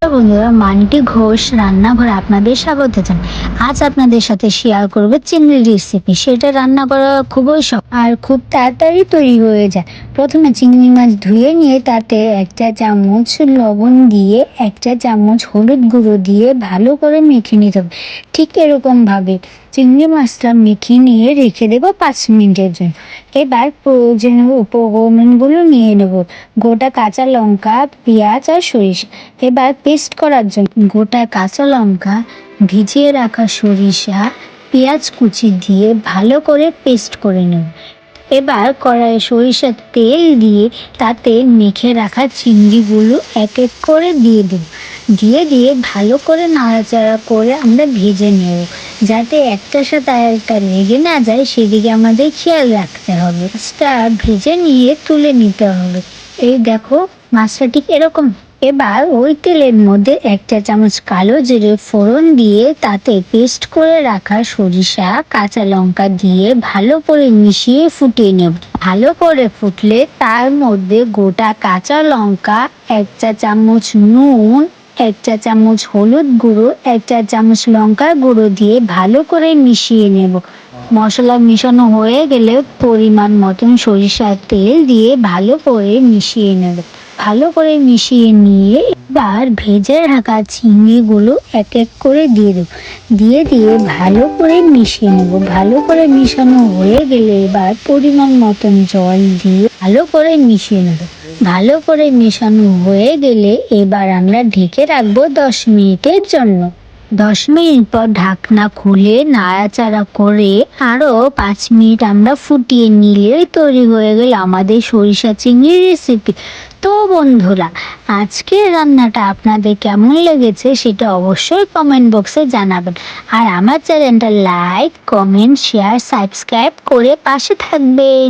নমস্কার বন্ধুরা, মান্টি ঘোষ রান্নাঘরে আপনাদের স্বাগত জানাই। আজ আপনাদের সাথে শেয়ার করব চিংড়ির রেসিপি। সেটা রান্না করা খুবই সহজ আর খুব তাড়াতাড়ি তৈরি হয়ে যায়। প্রথমে চিংড়ি মাছ ধুয়ে নিয়ে তাতে 1 চা চামচ লবণ দিয়ে 1 চা চামচ হলুদ গুঁড়ো দিয়ে ভালো করে মেখে নিতে হবে। ঠিক এরকমভাবে চিংড়ি মাছটা মেখে নিয়ে রেখে দেবো 5 মিনিটের জন্য। এবার প্রয়োজনীয় উপকরণগুলো নিয়ে নেব। গোটা কাঁচা লঙ্কা, পেঁয়াজ আর সরিষা। এবার পেস্ট করার জন্য গোটা কাঁচা লঙ্কা, ভিজিয়ে রাখা সরিষা, পেঁয়াজ কুচি দিয়ে ভালো করে পেস্ট করে নেব। এবার কড়াইয়ে সরিষার তেল দিয়ে তাতে মেখে রাখা চিংড়িগুলো এক এক করে দিয়ে দেব। দিয়ে ভালো করে নাড়াচাড়া করে আমরা ভেজে নেব, যাতে একটার সাথে আরেকটা লেগে না যায় সেদিকে আমাদের খেয়াল রাখতে হবে। মাছটা ভেজে নিয়ে তুলে নিতে হবে। এই দেখো, মাছটা ঠিক এরকম। এবার ওই তেলের মধ্যে 1 চা চামচ কালো জিরে ফোড়ন দিয়ে তাতে পেস্ট করে রাখা সরিষা, কাঁচা লঙ্কা দিয়ে ভালো করে মিশিয়ে ফুটিয়ে নেব। ভালো করে ফুটলে তার মধ্যে গোটা কাঁচা লঙ্কা, 1 চা চামচ নুন, 1 চা চামচ হলুদ গুঁড়ো, 1 চা চামচ লঙ্কার গুঁড়ো দিয়ে ভালো করে মিশিয়ে নেব। মশলা মিশানো হয়ে গেলে পরিমাণ মতন সরিষার তেল দিয়ে ভালো করে মিশিয়ে নেব। ভালো করে মিশিয়ে নিয়ে এবার ভেজে রাখা চিংড়িগুলো এক এক করে দিয়ে দেবো। দিয়ে ভালো করে মিশিয়ে নেব। ভালো করে মিশানো হয়ে গেলে এবার পরিমাণ মতন জল দিয়ে ভালো করে মিশিয়ে নেব। ভালো করে মেশানো হয়ে গেলে এবার আমরা ঢেকে রাখবো 10 মিনিটের জন্য। 10 মিনিট পর ঢাকনা খুলে নাড়াচাড়া করে আরও 5 মিনিট আমরা ফুটিয়ে নিলেই তৈরি হয়ে গেল আমাদের সরিষা চিংড়ির রেসিপি। তো বন্ধুরা, আজকের রান্নাটা আপনাদের কেমন লেগেছে সেটা অবশ্যই কমেন্ট বক্সে জানাবেন। আর আমার চ্যানেলটা লাইক, কমেন্ট, শেয়ার, সাবস্ক্রাইব করে পাশে থাকবেন।